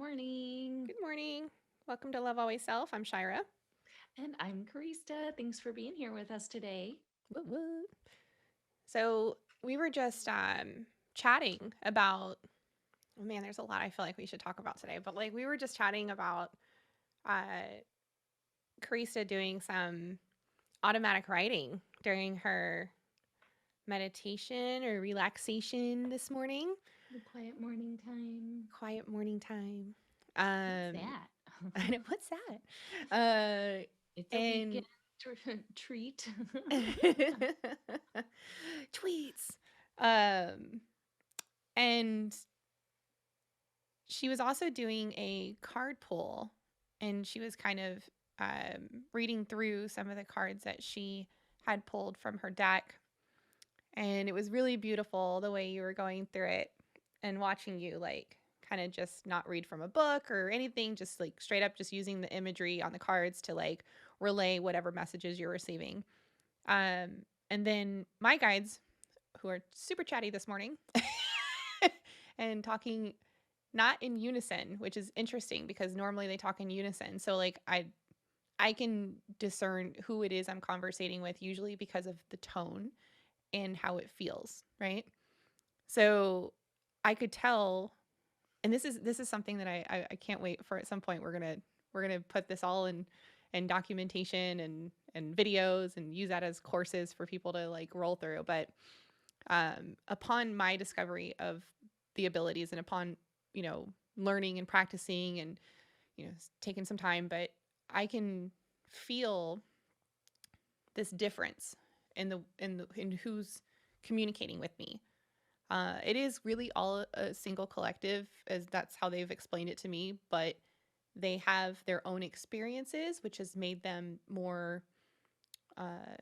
morning. Good morning. Welcome to Love Always Self. I'm Shyra. And I'm Karista. Thanks for being here with us today. Woo woo. So we were just chatting about. Oh man, there's a lot I feel like we should talk about today. But like we were just chatting about uh, Karista doing some automatic writing during her meditation or relaxation this morning. The quiet morning time. Quiet morning time. What's Um, that? I know what's that. Uh, It's a weekend and treat. tweets. Um, and she was also doing a card pull, and she was kind of reading through some of the cards that she had pulled from her deck. And it was really beautiful the way you were going through it and watching you like kind of just not read from a book or anything, just like straight up just using the imagery on the cards to like relay whatever messages you're receiving. And then my guides, who are super chatty this morning and talking not in unison, which is interesting because normally they talk in unison. So like I can discern who it is I'm conversating with usually because of the tone and how it feels, right? So I could tell, and this is something that I can't wait for. At some point we're gonna put this all in documentation and videos and use that as courses for people to like roll through. But upon my discovery of the abilities and upon learning and practicing and taking some time, but I can feel this difference in who's communicating with me. It is really all a single collective, as that's how they've explained it to me, but they have their own experiences, which has made them more, uh,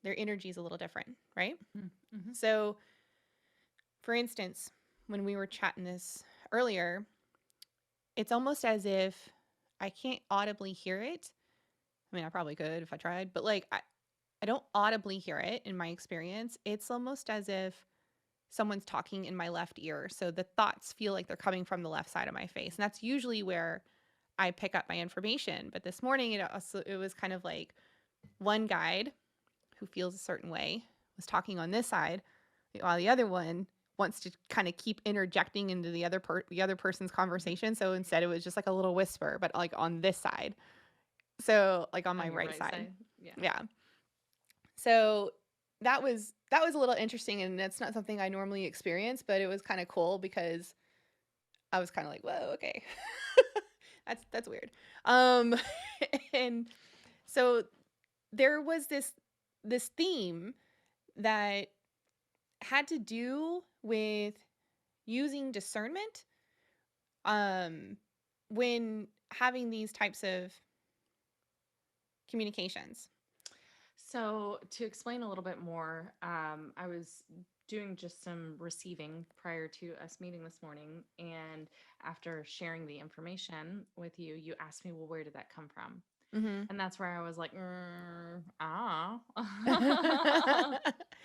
their energy is a little different, right? Mm-hmm. So, for instance, when we were chatting this earlier, it's almost as if I can't audibly hear it. I mean, I probably could if I tried, but like, I don't audibly hear it in my experience. It's almost as if someone's talking in my left ear. So the thoughts feel like they're coming from the left side of my face. And that's usually where I pick up my information. But this morning, it was kind of like one guide who feels a certain way was talking on this side, while the other one wants to kind of keep interjecting into the other person's conversation. So instead, it was just like a little whisper, but like on this side. So like on my On your right right side. side? Yeah. Yeah. So that was a little interesting, and it's not something I normally experience, but it was kind of cool because I was kind of like, whoa, okay. That's weird. Um and so there was this theme that had to do with using discernment um when having these types of communications. So, to explain a little bit more, I was doing just some receiving prior to us meeting this morning. And after sharing the information with you, you asked me, well, where did that come from? Mhm. And that's where I was like, ah. And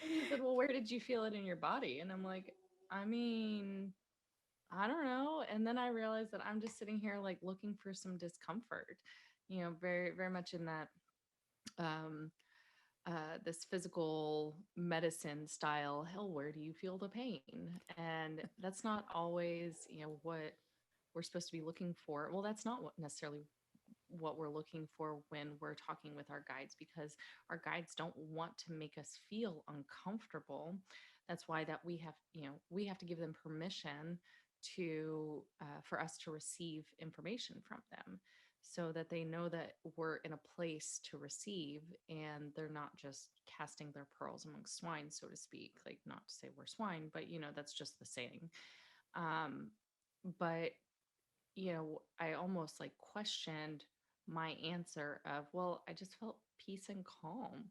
you said, well, where did you feel it in your body? And I'm like, I mean, I don't know. And then I realized that I'm just sitting here like looking for some discomfort, very, very much in that um this physical medicine style, hell, where do you feel the pain? And that's not always, what we're supposed to be looking for. Well, that's not what necessarily what we're looking for when we're talking with our guides, because our guides don't want to make us feel uncomfortable. That's why that we have to give them permission to for us to receive information from them, so that they know that we're in a place to receive and they're not just casting their pearls among swine, so to speak. Like, not to say we're swine, but that's just the saying. um but I almost like questioned my answer of, well, I just felt peace and calm.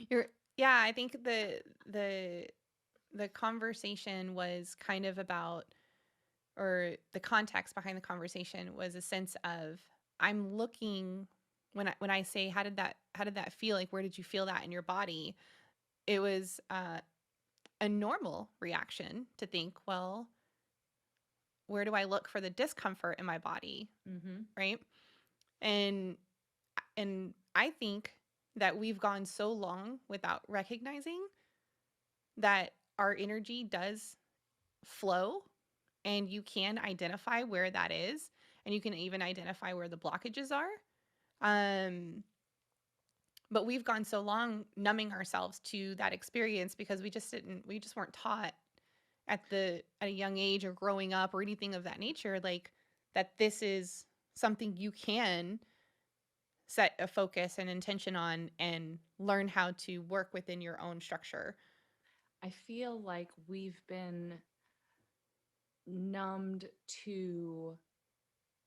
You're Yeah, I think the conversation was kind of about, or the context behind the conversation was a sense of, I'm looking, when I say how did that feel, like where did you feel that in your body? It was a normal reaction to think, well, where do I look for the discomfort in my body, Mm-hmm. right? And and I think that we've gone so long without recognizing that our energy does flow, and you can identify where that is, and you can even identify where the blockages are. Um, but we've gone so long numbing ourselves to that experience because we just weren't taught at a young age or growing up or anything of that nature, like that this is something you can set a focus and intention on and learn how to work within your own structure. I feel like we've been numbed to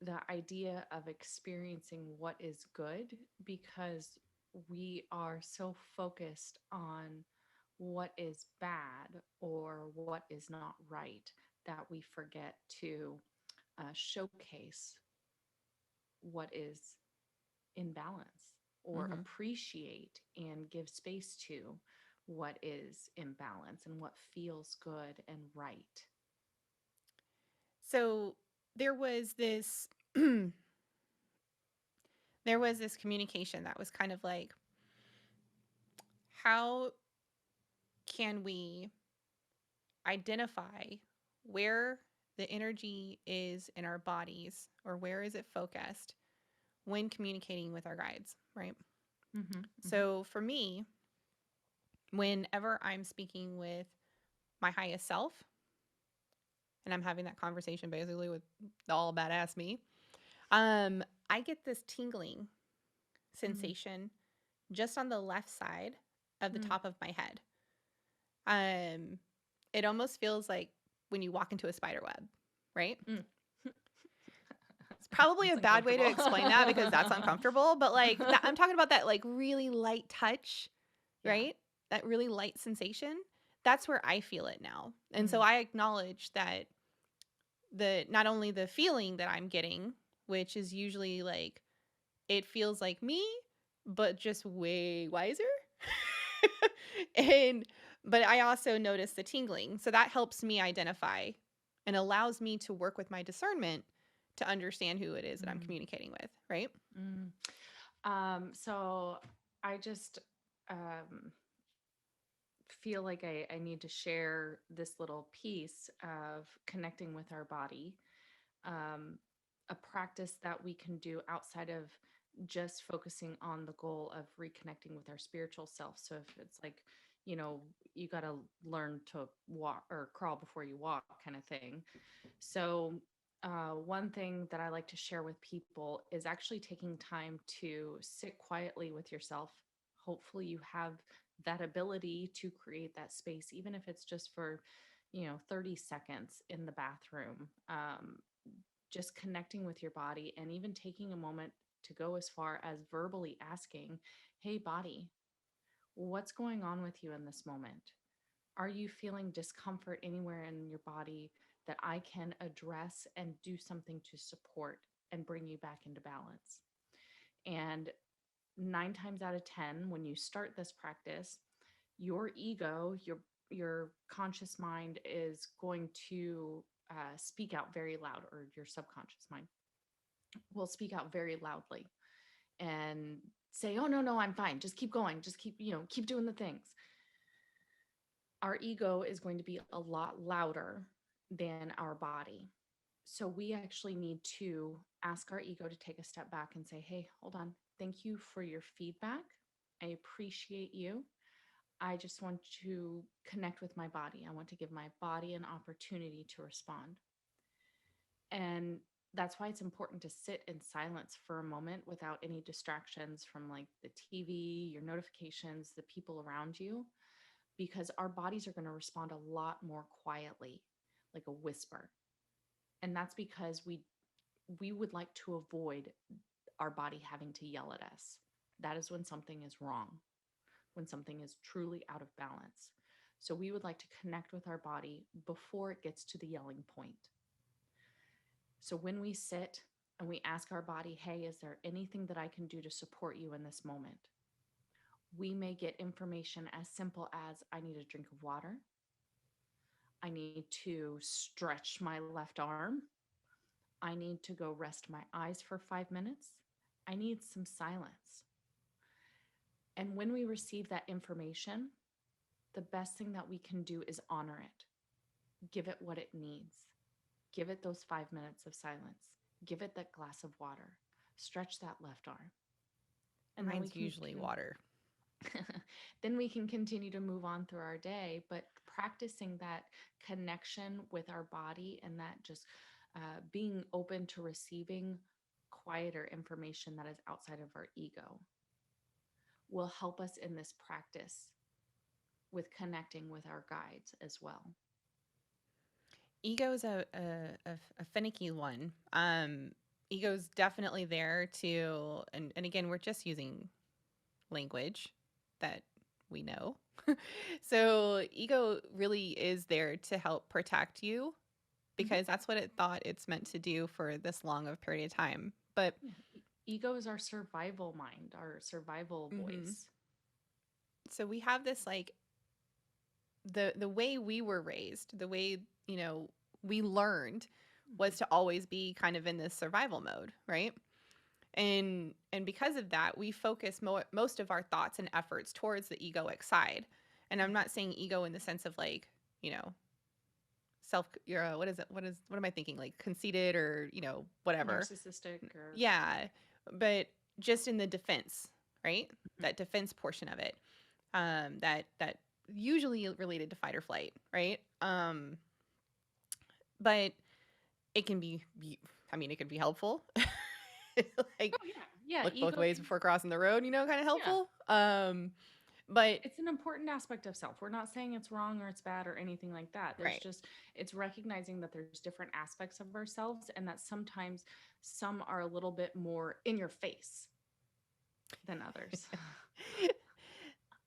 the idea of experiencing what is good because we are so focused on what is bad or what is not right that we forget to showcase what is in balance or Mm-hmm. appreciate and give space to what is in balance and what feels good and right. So there was this there was this communication that was kind of like, how can we identify where the energy is in our bodies, or where is it focused when communicating with our guides, right? Mm-hmm, mm-hmm, So for me, whenever I'm speaking with my highest self and I'm having that conversation basically with the all badass me, I get this tingling mm, sensation just on the left side of the mm, top of my head. Um, it almost feels like when you walk into a spider web, right? mm. It's probably That's a bad way to uncomfortable. explain that because that's uncomfortable, but like that, I'm talking about that like really light touch, Yeah. right? That really light sensation. That's where I feel it now. And so Mm, I acknowledge that the not only the feeling that I'm getting, which is usually like it feels like me, but just way wiser. and but I also notice the tingling. So that helps me identify and allows me to work with my discernment to understand who it is that I'm mm, communicating with, right? mm. So I just um, feel like I need to share this little piece of connecting with our body, um, a practice that we can do outside of just focusing on the goal of reconnecting with our spiritual self. So if it's like, you know, you got to learn to walk or crawl before you walk kind of thing. So, one thing that I like to share with people is actually taking time to sit quietly with yourself. Hopefully, you have that ability to create that space, even if it's just for, 30 seconds in the bathroom. Just connecting with your body and even taking a moment to go as far as verbally asking, "Hey, body, what's going on with you in this moment? Are you feeling discomfort anywhere in your body that I can address and do something to support and bring you back into balance?" And 9 times out of 10, when you start this practice, your ego, your conscious mind is going to speak out very loud, or your subconscious mind will speak out very loudly and say, "Oh no, no, I'm fine. Just keep going. Just keep, keep doing the things." Our ego is going to be a lot louder than our body. So we actually need to ask our ego to take a step back and say, "Hey, hold on. Thank you for your feedback. I appreciate you. I just want to connect with my body. I want to give my body an opportunity to respond." And that's why it's important to sit in silence for a moment without any distractions from like the TV, your notifications, the people around you, because our bodies are going to respond a lot more quietly, like a whisper. And that's because we would like to avoid our body having to yell at us. That is when something is wrong, when something is truly out of balance. So we would like to connect with our body before it gets to the yelling point. So when we sit and we ask our body, "Hey, is there anything that I can do to support you in this moment?" We may get information as simple as, "I need a drink of water. I need to stretch my left arm. I need to go rest my eyes for 5 minutes. I need some silence. And when we receive that information, the best thing that we can do is honor it, give it what it needs, give it those 5 minutes of silence, give it that glass of water, stretch that left arm. And then we Mine's usually water. then we can continue to move on through our day, but practicing that connection with our body and that just being open to receiving quieter information that is outside of our ego will help us in this practice with connecting with our guides as well. Ego is a finicky one. Ego's definitely there to, and again, we're just using language that we know. So ego really is there to help protect you Mhm. because that's what it thought it's meant to do for this long of a period of time. But Yeah. Ego is our survival mind, our survival mhm. voice. So we have this like the way we were raised, the way, you know, we learned was Mhm. to always be kind of in this survival mode, right? And because of that, we focus most of our thoughts and efforts towards the egoic side. And I'm Mhm. not saying ego in the sense of like, you know, self, what is it, what am I thinking, like conceited or, you know, whatever. Narcissistic or Yeah, but just in the defense, right? Mhm. That defense portion of it, that usually related to fight or flight, right? But it can be, I mean, it can be helpful. Like oh yeah, yeah, look both ego ways can, before crossing the road, you know, kind of yeah, helpful. But it's an important aspect of self. We're not saying it's wrong or it's bad or anything like that. There's right. just, it's recognizing that there's different aspects of ourselves and that sometimes some are a little bit more in your face than others.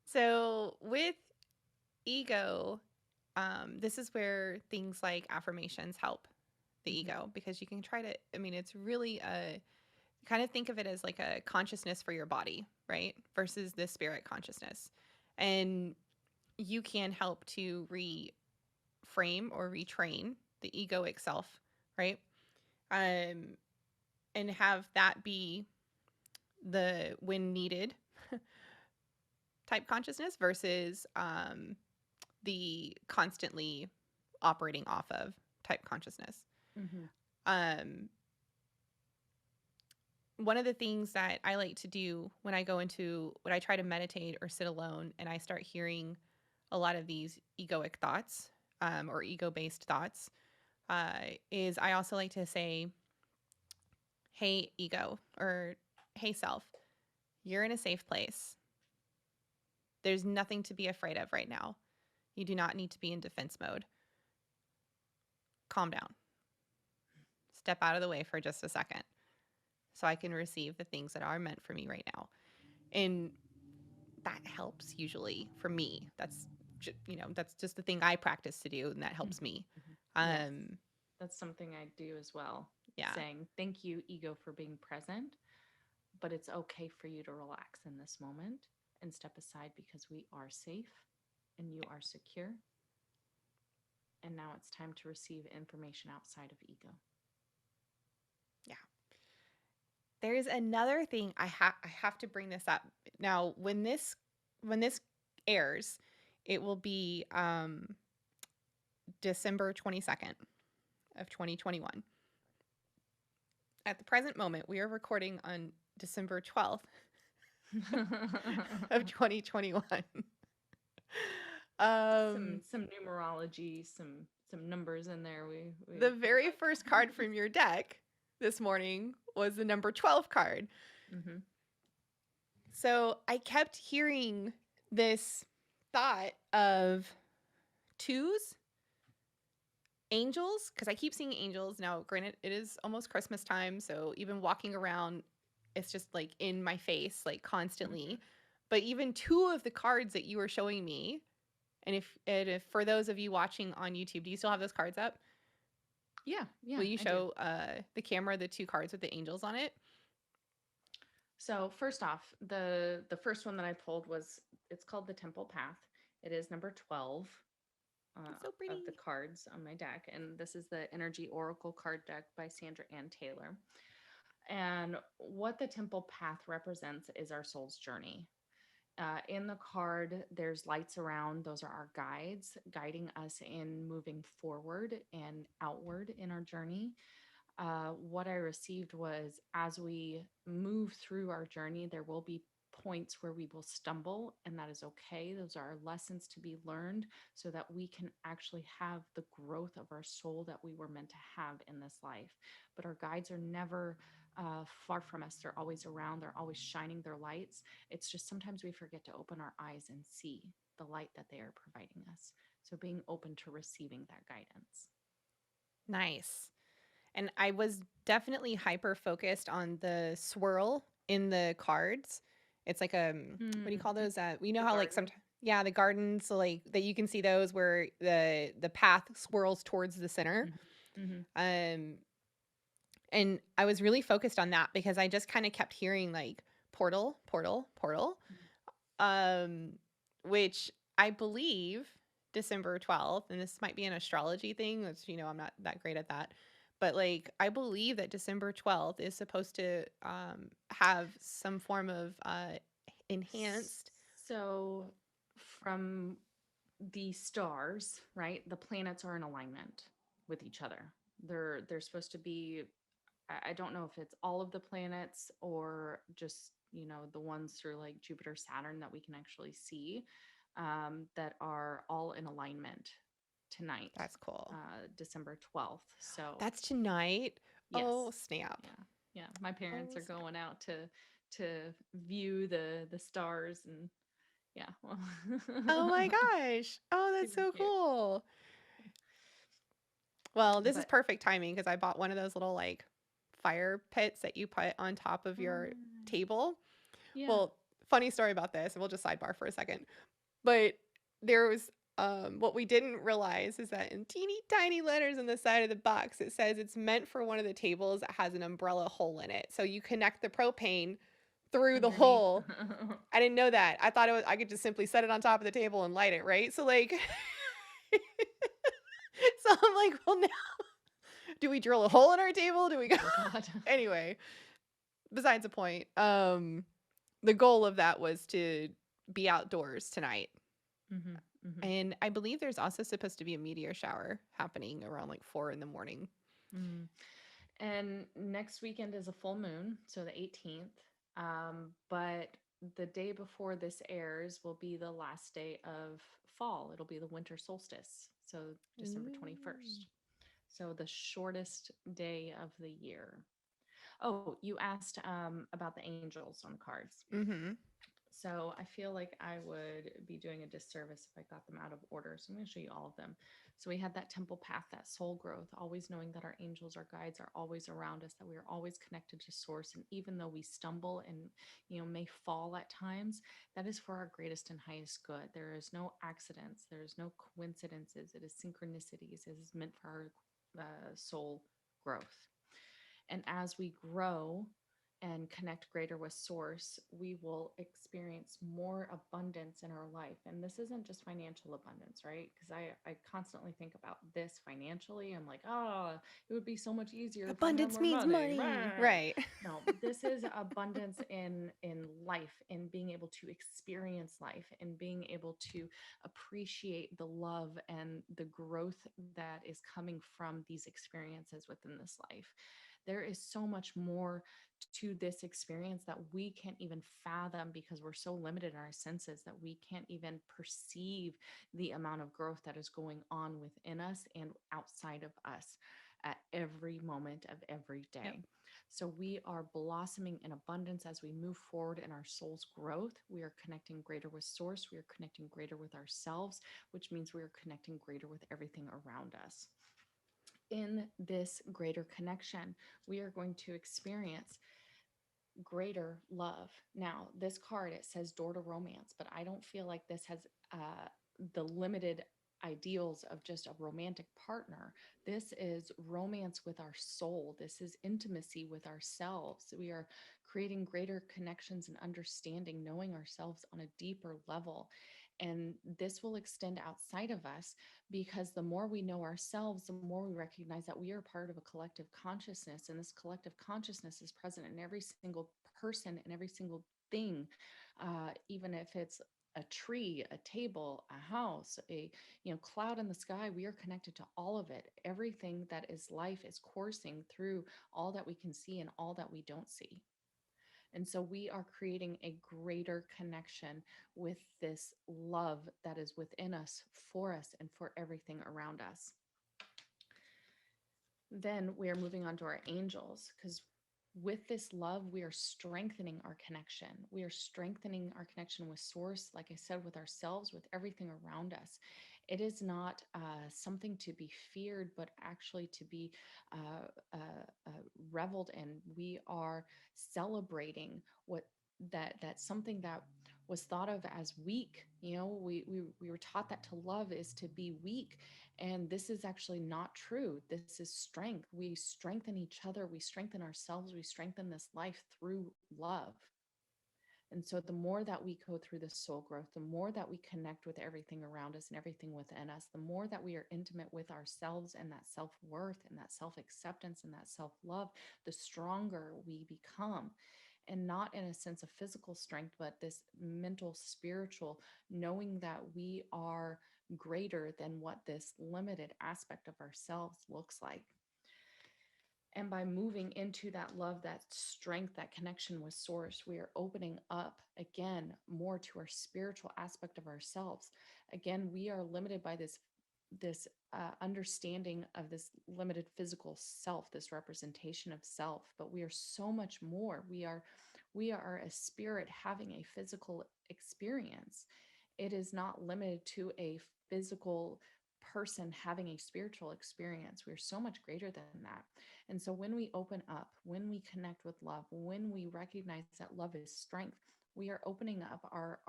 So with ego, this is where things like affirmations help the Mhm. ego because you can try to, I mean, it's really a kind of think of it as like a consciousness for your body, right? Versus the spirit consciousness. And you can help to reframe or retrain the egoic self, right? Um, and have that be the when needed type consciousness versus the constantly operating off of type consciousness. Mhm. Um, One of the things that I like to do when I go into when I try to meditate or sit alone and I start hearing a lot of these egoic thoughts or ego based thoughts is I also like to say, hey, ego, or hey, self, you're in a safe place. There's nothing to be afraid of right now. You do not need to be in defense mode. Calm down. Step out of the way for just a second so I can receive the things that are meant for me right now. And that helps usually for me. That's you know, that's just the thing I practice to do and that Mhm. helps me. Mhm. Yes, Um that's something I do as well. yeah. Saying thank you, ego, for being present, but it's okay for you to relax in this moment and step aside because we are safe and you are secure. And now it's time to receive information outside of ego. Yeah. There's another thing I have to bring this up. Now, when this airs, it will be December 22nd of 2021. At the present moment, we are recording on December 12th of 2021. Um, some numerology, some numbers in there. We the very first card from your deck this morning was the number 12 card. Mm-hmm. So I kept hearing this thought of twos, angels, because I keep seeing angels. Now, granted, it is almost Christmas time, so even walking around, it's just like in my face, like Mm-hmm. constantly. But even two of the cards that you were showing me, and if for those of you watching on YouTube, do you still have those cards up? Yeah, Will yeah, you I do. show the camera the two cards with the angels on it? So first off, the first one that I pulled was, it's called the Temple Path. It is number 12. It's so of the pretty. cards on my deck. And this is the Energy Oracle card deck by Sandra Anne Taylor. And what the temple path represents is our soul's journey. In the card, there's lights around. Those are our guides, guiding us in moving forward and outward in our journey. What I received was as we move through our journey, there will be points where we will stumble, and that is okay. Those are lessons to be learned so that we can actually have the growth of our soul that we were meant to have in this life. But our guides are never far from us, they're always around, they're always shining their lights. It's just sometimes we forget to open our eyes and see the light that they are providing us. So being open to receiving that guidance. Nice. And I was definitely hyper focused on the swirl in the cards. It's like what do you call Mm-hmm. those? We know The how like garden. sometimes, yeah, the gardens, so like that you can see those where the path swirls towards the center. Mm-hmm. Mm-hmm. Um, and I was really focused on that because I just kind of kept hearing like portal, portal, portal. Um, which I believe December 12th, and this might be an astrology thing, which I'm not that great at that. But like I believe that December 12th is supposed to have some form of enhanced. So, from the stars, right? The planets are in alignment with each other. They're supposed to be. I don't know if it's all of the planets or just the ones through like Jupiter, Saturn that we can actually see, that are all in alignment tonight, That's cool. December 12th. So That's tonight. Oh, yes, snap. yeah, yeah. My parents Oh, are snap. going out to view the stars and yeah, well, Oh my gosh. Oh, that's super so cute. cool. Well, this is But perfect timing because I bought one of those little like fire pits that you put on top of your um, table. yeah. Well, funny story about this, and we'll just sidebar for a second. But there was what we didn't realize is that in teeny tiny letters on the side of the box, it says it's meant for one of the tables that has an umbrella hole in it. So you connect the propane through the Underneath. hole. I didn't know that. I thought I could just simply set it on top of the table and light it, right? So like so I'm like, well now do we drill a hole in our table? Do we go Oh God. anyway, besides the point. The goal of that was to be outdoors tonight. Hmm. Hmm. And I believe there's also supposed to be a meteor shower happening around like 4 in the morning. Hmm. And next weekend is a full moon, so the 18th. But the day before this airs will be the last day of fall. It'll be the winter solstice, so December Ooh. 21st. So the shortest day of the year. Oh, you asked about the angels on the cards. Mm-hmm. So I feel like I would be doing a disservice if I got them out of order. So I'm going to show you all of them. So we had that temple path, that soul growth, always knowing that our angels, our guides are always around us, that we are always connected to source. And even though we stumble and, may fall at times, that is for our greatest and highest good. There is no accidents. There is no coincidences. It is synchronicities. It is meant for our soul growth. And as we grow and connect greater with source, we will experience more abundance in our life. And this isn't just financial abundance, right? Because I constantly think about this financially. I'm like, oh, it would be so much easier if I had Abundance more means money. money. Right. No, this is abundance in life, in being able to experience life, and being able to appreciate the love and the growth that is coming from these experiences within this life. There is so much more to this experience that we can't even fathom because we're so limited in our senses that we can't even perceive the amount of growth that is going on within us and outside of us at every moment of every Yep. day. So we are blossoming in abundance as we move forward in our soul's growth. We are connecting greater with source. We are connecting greater with ourselves, which means we are connecting greater with everything around us. In this greater connection, we are going to experience greater love. Now, this card, it says door to romance, but I don't feel like this has the limited ideals of just a romantic partner. This is romance with our soul. This is intimacy with ourselves. We are creating greater connections and understanding, knowing ourselves on a deeper level. And this will extend outside of us, because the more we know ourselves, the more we recognize that we are part of a collective consciousness. And this collective consciousness is present in every single person and every single thing, even if it's a tree, a table, a house, a cloud in the sky. We are connected to all of it. Everything that is life is coursing through all that we can see and all that we don't see. And so we are creating a greater connection with this love that is within us, for us, and for everything around us. Then we are moving on to our angels, because with this love, we are strengthening our connection. We are strengthening our connection with source, like I said, with ourselves, with everything around us. It is not something to be feared, but actually to be uh, reveled in. We are celebrating what that's something that was thought of as weak. We were taught that to love is to be weak, and this is actually not true. This is strength. We strengthen each other, we strengthen ourselves, we strengthen this life through love. And so, the more that we go through this soul growth, the more that we connect with everything around us and everything within us, the more that we are intimate with ourselves and that self worth and that self acceptance and that self love, the stronger we become. And not in a sense of physical strength, but this mental, spiritual, knowing that we are greater than what this limited aspect of ourselves looks like. And by moving into that love, that strength, that connection with source, we are opening up again more to our spiritual aspect of ourselves. Again, we are limited by this understanding of this limited physical self, this representation of self, but we are so much more. We are a spirit having a physical experience. It is not limited to a physical person having a spiritual experience. We're so much greater than that. And so when we open up, when we connect with love, when we recognize that love is strength, we are opening up our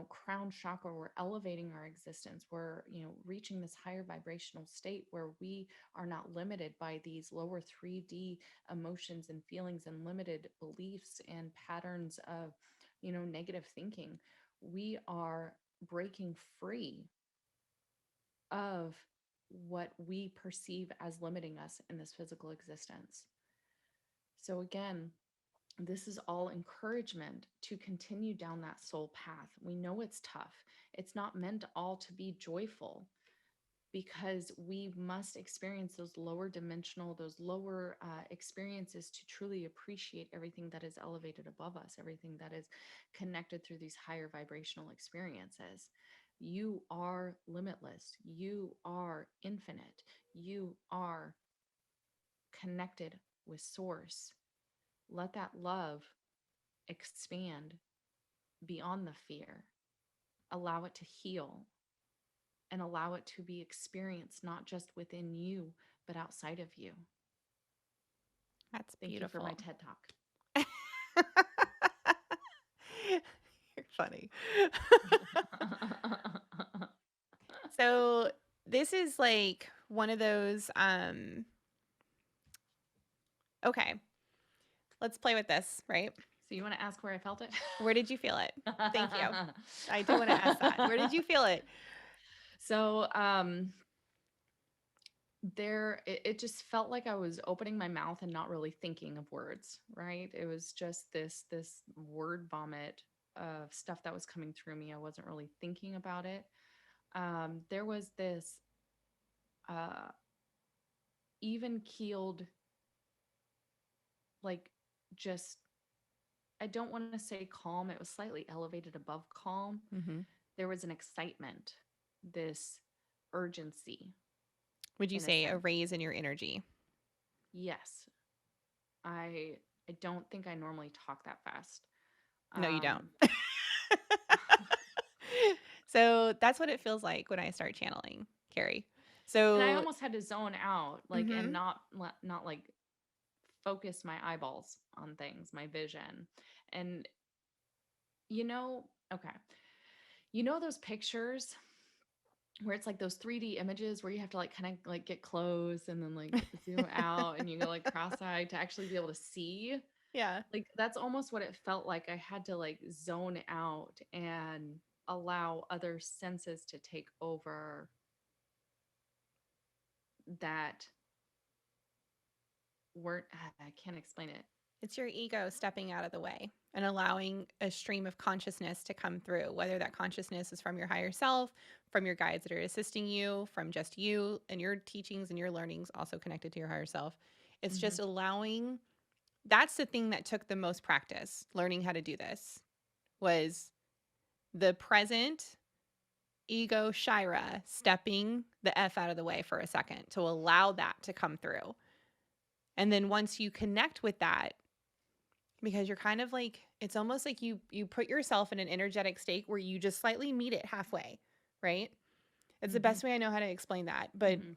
crown chakra. We're elevating our existence. We're reaching this higher vibrational state where we are not limited by these lower 3D emotions and feelings and limited beliefs and patterns of negative thinking. We are breaking free of what we perceive as limiting us in this physical existence. So again, this is all encouragement to continue down that soul path. We know it's tough. It's not meant all to be joyful, because we must experience those lower dimensional, those lower experiences to truly appreciate everything that is elevated above us, everything that is connected through these higher vibrational experiences. You are limitless. You are infinite. You are connected with source. Let that love expand beyond the fear. Allow it to heal and allow it to be experienced not just within you, but outside of you. That's Thank you for my beautiful. TED Talk. You're funny. So this is like one of those okay, let's play with this, right? So you want to ask where I felt it? Where did you feel it? Thank you. I do want to ask that. Where did you feel it? So it just felt like I was opening my mouth and not really thinking of words, right? It was just this word vomit of stuff that was coming through me. I wasn't really thinking about it. There was this uh even keeled, like, just, I don't want to say calm. It was slightly elevated above calm. Mm-hmm. There was an excitement, this urgency, Would you in a say a sense. raise in your energy? Yes. I don't think I normally talk that fast. No, you don't. Um So that's what it feels like when I start channeling, Carrie. and I So, almost had to zone out, like, and mm-hmm. not like focus my eyeballs on things, my vision. And okay. Those pictures where it's like those 3D images where you have to like kind of like get close and then like zoom out and you go like cross-eyed to actually be able to see. Yeah. Like that's almost what it felt like. I had to like zone out and allow other senses to take over that weren't, I can't explain it. It's your ego stepping out of the way and allowing a stream of consciousness to come through, whether that consciousness is from your higher self, from your guides that are assisting you, from just you and your teachings and your learnings also connected to your higher self. It's Mm-hmm. just allowing. That's the thing that took the most practice. Learning how to do this was the present ego Shyra stepping the F out of the way for a second to allow that to come through. And then once you connect with that, because you're kind of like, it's almost like you put yourself in an energetic state where you just slightly meet it halfway, right? It's the Mm-hmm. best way I know how to explain that. Mm-hmm.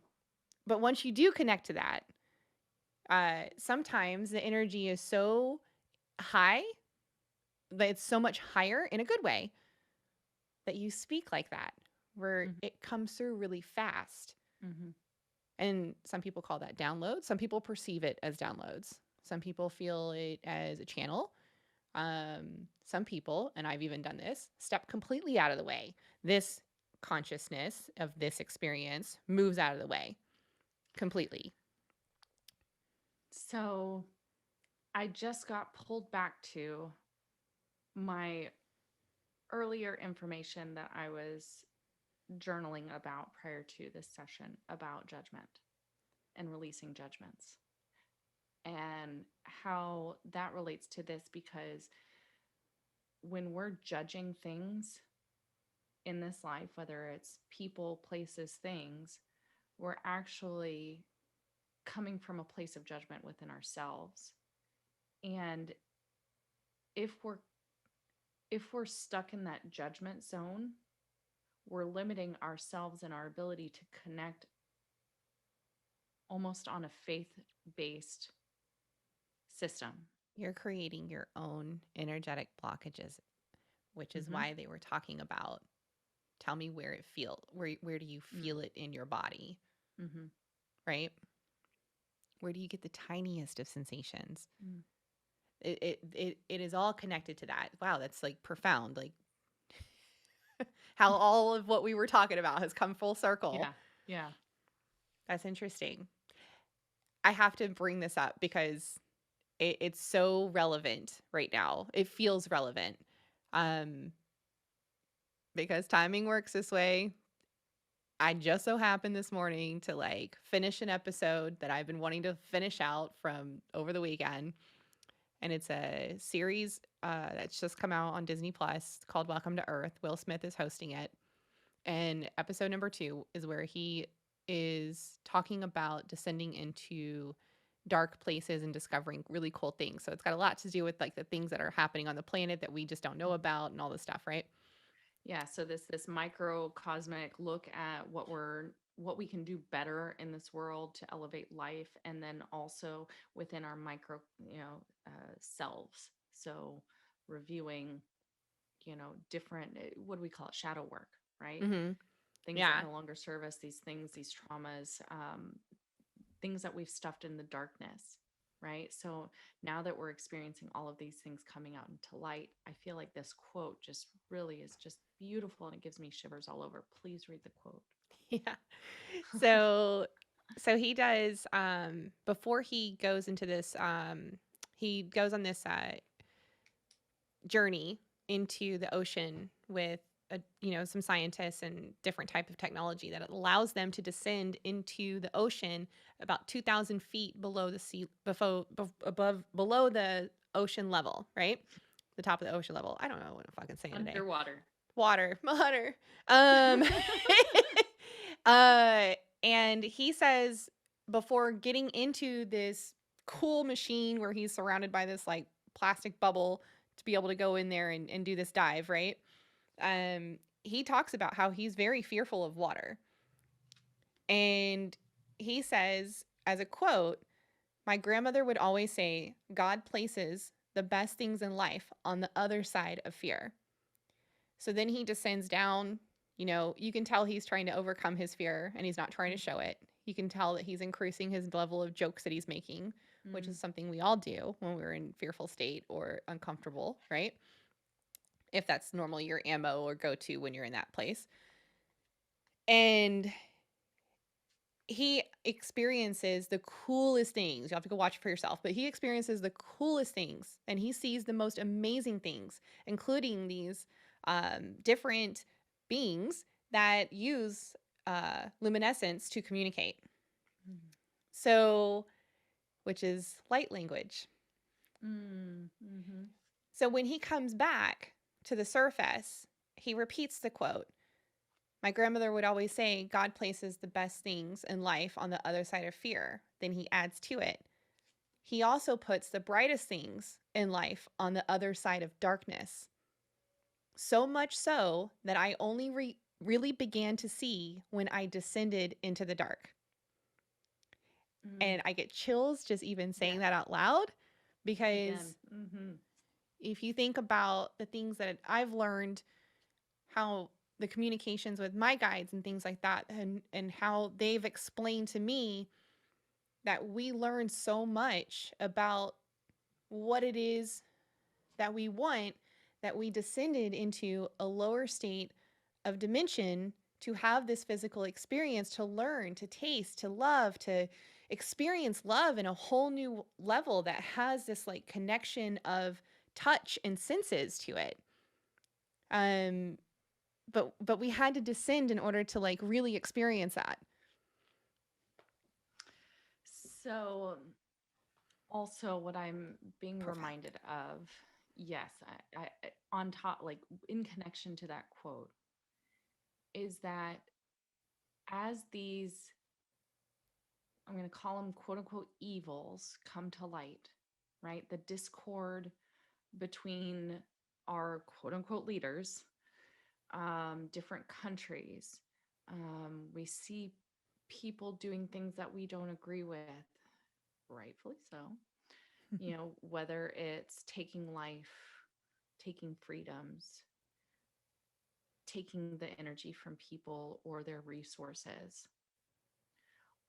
But once you do connect to that, sometimes the energy is so high that it's so much higher in a good way that you speak like that, where Mm-hmm. it comes through really fast. Mm-hmm. And some people call that download. Some people perceive it as downloads. Some people feel it as a channel. Some people, and I've even done this, step completely out of the way. This consciousness of this experience moves out of the way completely. So I just got pulled back to my earlier information that I was journaling about prior to this session about judgment and releasing judgments, and how that relates to this, because when we're judging things in this life, whether it's people, places, things, we're actually coming from a place of judgment within ourselves. And if we're stuck in that judgment zone, we're limiting ourselves and our ability to connect almost on a faith-based system. You're creating your own energetic blockages, which is Mm-hmm. why they were talking about, tell me where it feel, where do you Mm. feel it in your body, Mm-hmm. right? Where do you get the tiniest of sensations? Mm. It is all connected to that. Wow, that's like profound. Like how all of what we were talking about has come full circle. Yeah. Yeah. That's interesting. I have to bring this up because it's so relevant right now. It feels relevant. Um, because timing works this way. I just so happened this morning to like finish an episode that I've been wanting to finish out from over the weekend. And it's a series that's just come out on Disney Plus called Welcome to Earth. Will Smith is hosting it. And episode number 2 is where he is talking about descending into dark places and discovering really cool things. So it's got a lot to do with like the things that are happening on the planet that we just don't know about and all this stuff, right? Yeah. So this microcosmic look at what we can do better in this world to elevate life, and then also within our micro, selves. So reviewing, different, what do we call it, shadow work, right? Mm-hmm. Things that Yeah. no longer serve us, these things, these traumas, things that we've stuffed in the darkness, right? So now that we're experiencing all of these things coming out into light, I feel like this quote just really is just beautiful, and it gives me shivers all over. Please read the quote. Yeah. So he does before he goes into this he goes on this journey into the ocean with some scientists and different type of technology that allows them to descend into the ocean about 2,000 feet below the sea, below the ocean level, right? The top of the ocean level. I don't know what I'm fucking saying today. Underwater. Water. Um, uh, and he says before getting into this cool machine where he's surrounded by this like plastic bubble to be able to go in there and do this dive, right? He talks about how he's very fearful of water. And he says, as a quote, my grandmother would always say, God places the best things in life on the other side of fear. So then he descends down. You can tell he's trying to overcome his fear and he's not trying to show it. You can tell that he's increasing his level of jokes that he's making, which Mm. is something we all do when we're in fearful state or uncomfortable, right? if that's normally your ammo or go to when you're in that place. And he experiences the coolest things. You have to go watch it for yourself, but he experiences the coolest things and he sees the most amazing things, including these different beings that use luminescence to communicate. So, which is light language. Mm-hmm. So when he comes back to the surface, he repeats the quote. My grandmother would always say, God places the best things in life on the other side of fear. Then he adds to it, he also puts the brightest things in life on the other side of darkness. So much so that I only really began to see when I descended into the dark. Mm. And I get chills just even saying Yes. that out loud Again. because Mm-hmm. if you think about the things that I've learned, how the communications with my guides and things like that, and how they've explained to me that we learn so much about what it is that we want, that we descended into a lower state of dimension to have this physical experience, to learn, to taste, to love, to experience love in a whole new level that has this like connection of touch and senses to it. Um, but we had to descend in order to like really experience that. So, also, what I'm being Profound. reminded of, yes, on top, like in connection to that quote, is that as these, I'm going to call them quote unquote evils, come to light, right? The discord between our quote unquote leaders, different countries. We see people doing things that we don't agree with, rightfully so. You know, whether it's taking life, taking freedoms, taking the energy from people or their resources.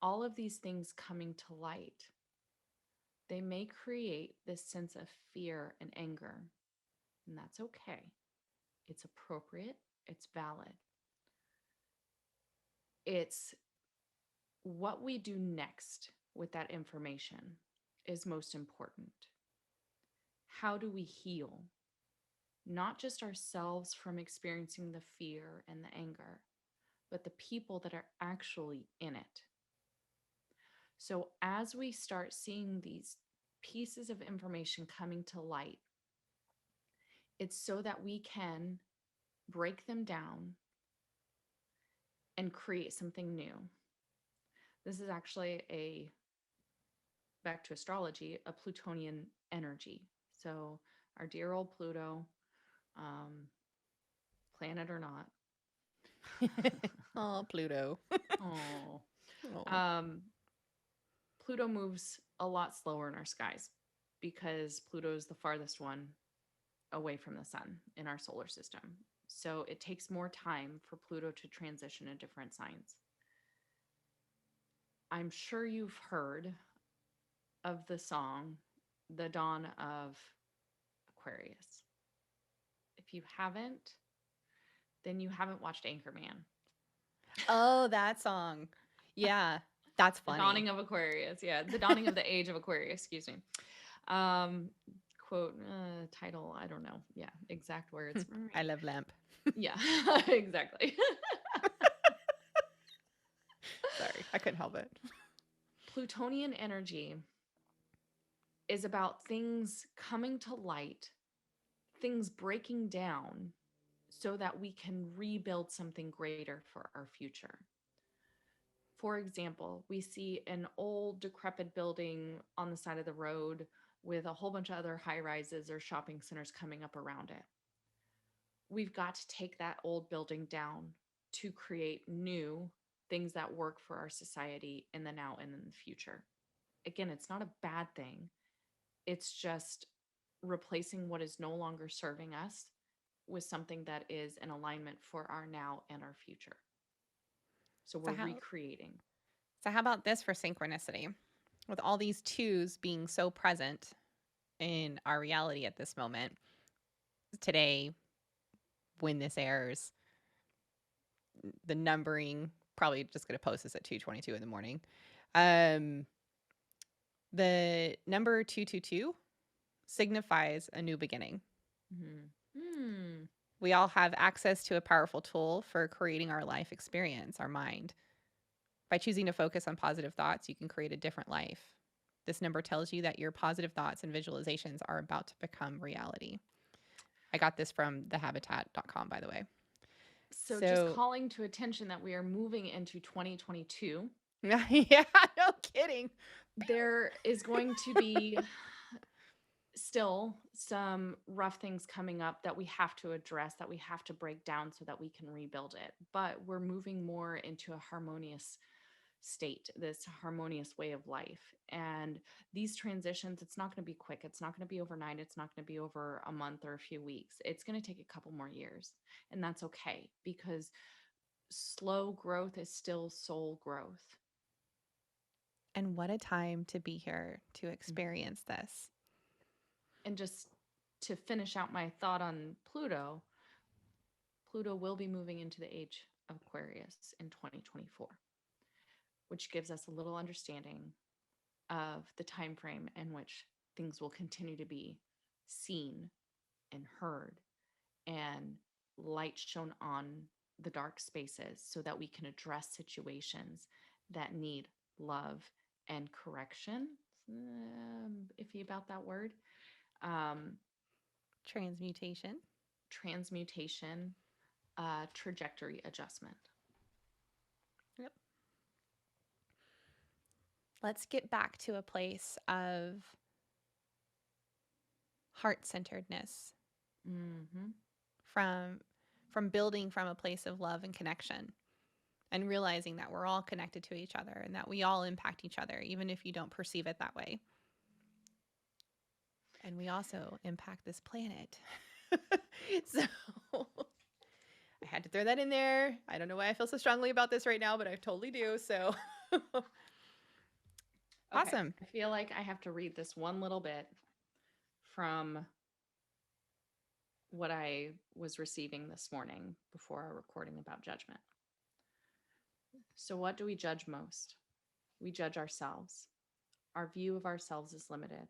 All of these things coming to light, they may create this sense of fear and anger, and that's okay. It's appropriate, it's valid. It's what we do next with that information is most important. How do we heal? Not just ourselves from experiencing the fear and the anger, but the people that are actually in it. So, as we start seeing these pieces of information coming to light, it's so that we can break them down and create something new. This is actually back to astrology, a Plutonian energy. So, our dear old Pluto, um, planet or not. Oh, Pluto. Oh. Oh. Um, Pluto moves a lot slower in our skies because Pluto is the farthest one away from the sun in our solar system. So it takes more time for Pluto to transition in different signs. I'm sure you've heard of the song The Dawn of Aquarius. If you haven't, then you haven't watched Anchorman. Oh, that song. Yeah, that's The funny. Dawning of Aquarius. Yeah, The Dawning of the Age of Aquarius, excuse me. Um, quote, title, I don't know. Yeah, exact words. I love lamp. Yeah, exactly. Sorry, I couldn't help it. Plutonian energy is about things coming to light, things breaking down so that we can rebuild something greater for our future. For example, we see an old decrepit building on the side of the road with a whole bunch of other high rises or shopping centers coming up around it. We've got to take that old building down to create new things that work for our society in the now and in the future. Again, it's not a bad thing. It's just replacing what is no longer serving us with something that is in alignment for our now and our future. So So we're how recreating. so how about this for synchronicity? With all these twos being so present in our reality at this moment, today, when this airs, the numbering, probably just going to post this at 2:22 in the morning. The number 222 signifies a new beginning. Mm-hmm. We all have access to a powerful tool for creating our life experience, our mind. By choosing to focus on positive thoughts, you can create a different life. This number tells you that your positive thoughts and visualizations are about to become reality. I got this from thehabitat.com, by the way. So just So, calling to attention that we are moving into 2022. yeah, no kidding. There is going to be still some rough things coming up that we have to address, that we have to break down so that we can rebuild it. But we're moving more into a harmonious state, this harmonious way of life. And these transitions, it's not going to be quick. It's not going to be overnight. It's not going to be over a month or a few weeks. It's going to take a couple more years. And that's okay, because slow growth is still soul growth. And what a time to be here to experience this. And just to finish out my thought on Pluto, Pluto will be moving into the age of Aquarius in 2024, which gives us a little understanding of the time frame in which things will continue to be seen and heard, and light shown on the dark spaces, so that we can address situations that need love and correction. Iffy about that word. Um, Transmutation. Transmutation, trajectory adjustment. Yep. Let's get back to a place of heart-centeredness, Mm-hmm. from building from a place of love and connection, and realizing that we're all connected to each other and that we all impact each other, even if you don't perceive it that way. And we also impact this planet. So I had to throw that in there. I don't know why I feel so strongly about this right now, but I totally do. So awesome. Okay. I feel like I have to read this one little bit from what I was receiving this morning before our recording about judgment. So, what do we judge most? We judge ourselves. Our view of ourselves is limited.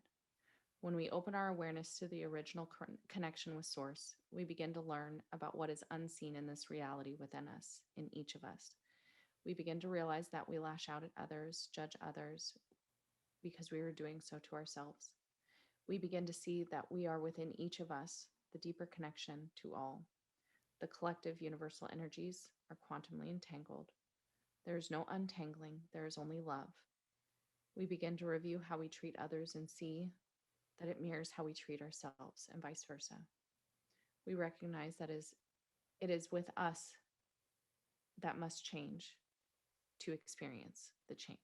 When we open our awareness to the original connection with Source, we begin to learn about what is unseen in this reality within us, in each of us. We begin to realize that we lash out at others, judge others, because we are doing so to ourselves. We begin to see that we are within each of us the deeper connection to all. The collective universal energies are quantumly entangled. There is no untangling, there is only love. We begin to review how we treat others and see that it mirrors how we treat ourselves, and vice versa. We recognize that it is with us that must change to experience the change.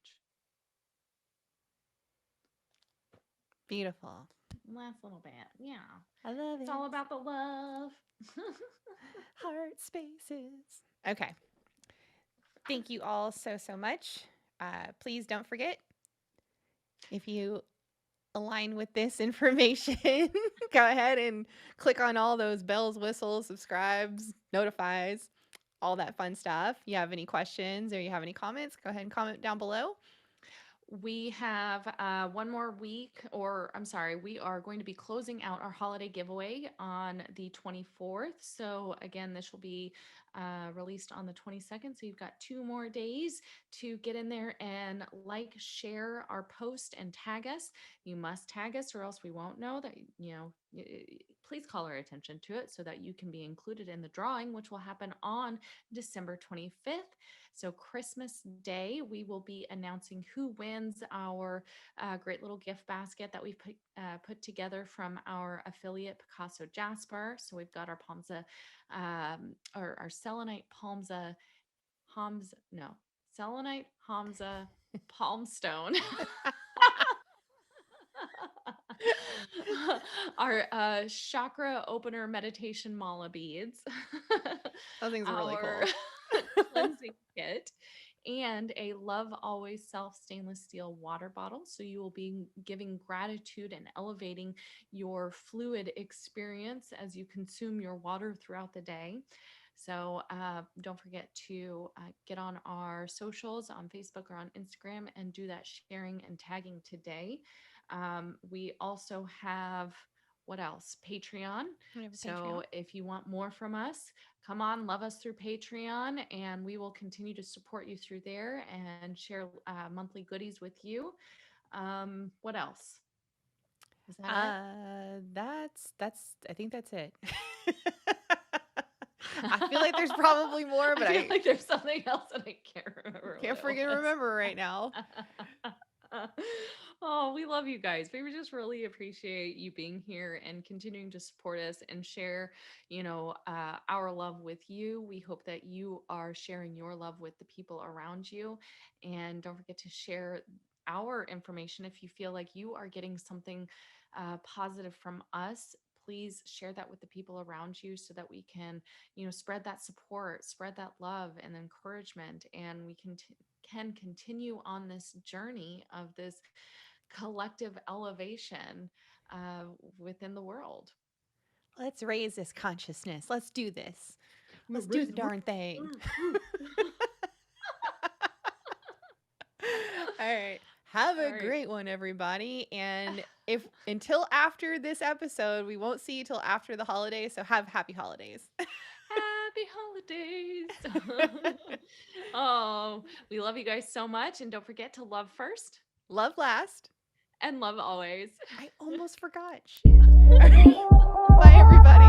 Beautiful. Last little bit. Yeah. I love It's it. all about the love. Heart spaces. Okay. Thank you all so much. Please don't forget, if you align with this information, go ahead and click on all those bells, whistles, subscribes, notifies, all that fun stuff. You have any questions or you have any comments, go ahead and comment down below. We have one more week, or I'm sorry, we are going to be closing out our holiday giveaway on the 24th. So, again, this will be released on the 22nd. So, you've got 2 more days to get in there and like, share our post, and tag us. You must tag us, or else we won't know that, please call our attention to it so that you can be included in the drawing, which will happen on December 25th. So, Christmas Day, we will be announcing who wins our great little gift basket that we've put together from our affiliate, Picasso Jasper. So, we've got our Palmza, or our selenite Palmza, selenite Hamza Palmstone. Our chakra opener meditation mala beads. Those things are really Our cool. cleansing kit, and a Love Always Self stainless steel water bottle. So you will be giving gratitude and elevating your fluid experience as you consume your water throughout the day. So don't forget to get on our socials on Facebook or on Instagram and do that sharing and tagging today. We also have what else? Patreon. We have a So Patreon. if you want more from us, come on, love us through Patreon, and we will continue to support you through there and share monthly goodies with you. What else? Is that it? That's I think that's it. I feel like there's probably more, but I feel I like there's something else that I can't remember can't what it freaking was. remember right now. Oh, we love you guys. We just really appreciate you being here and continuing to support us and share, our love with you. We hope that you are sharing your love with the people around you. And don't forget to share our information if you feel like you are getting something positive from us. Please share that with the people around you so that we can, spread that support, spread that love and encouragement, and we can continue on this journey of this collective elevation within the world. Let's raise this consciousness. Let's do this. Let's do the darn thing. All right. Have All a right. great one, everybody. And if until after this episode, we won't see you till after the holidays. So have happy holidays. Happy holidays. Oh, we love you guys so much. And don't forget to love first Love last. and love always. I almost forgot. Shit. All right. Bye, everybody.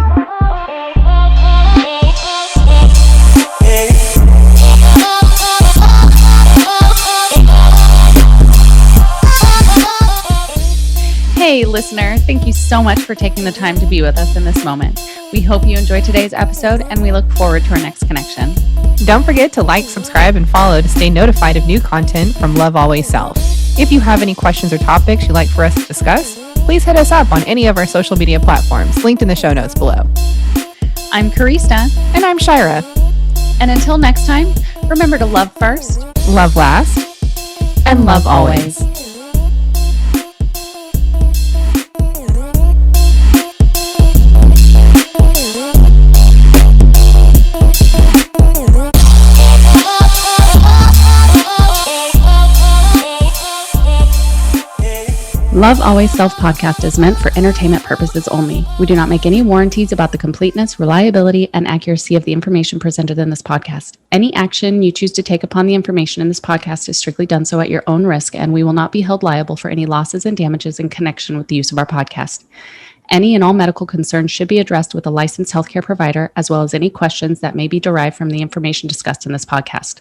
Hey, listener, thank you so much for taking the time to be with us in this moment. We hope you enjoyed today's episode, and we look forward to our next connection. Don't forget to like, subscribe, and follow to stay notified of new content from Love Always Self. If you have any questions or topics you'd like for us to discuss, please hit us up on any of our social media platforms linked in the show notes below. I'm Karista. And I'm Shyra. And until next time, remember to love first, Love last, and love always. Love Always Self podcast is meant for entertainment purposes only. We do not make any warranties about the completeness, reliability, and accuracy of the information presented in this podcast. Any action you choose to take upon the information in this podcast is strictly done so at your own risk, and we will not be held liable for any losses and damages in connection with the use of our podcast. Any and all medical concerns should be addressed with a licensed healthcare provider, as well as any questions that may be derived from the information discussed in this podcast.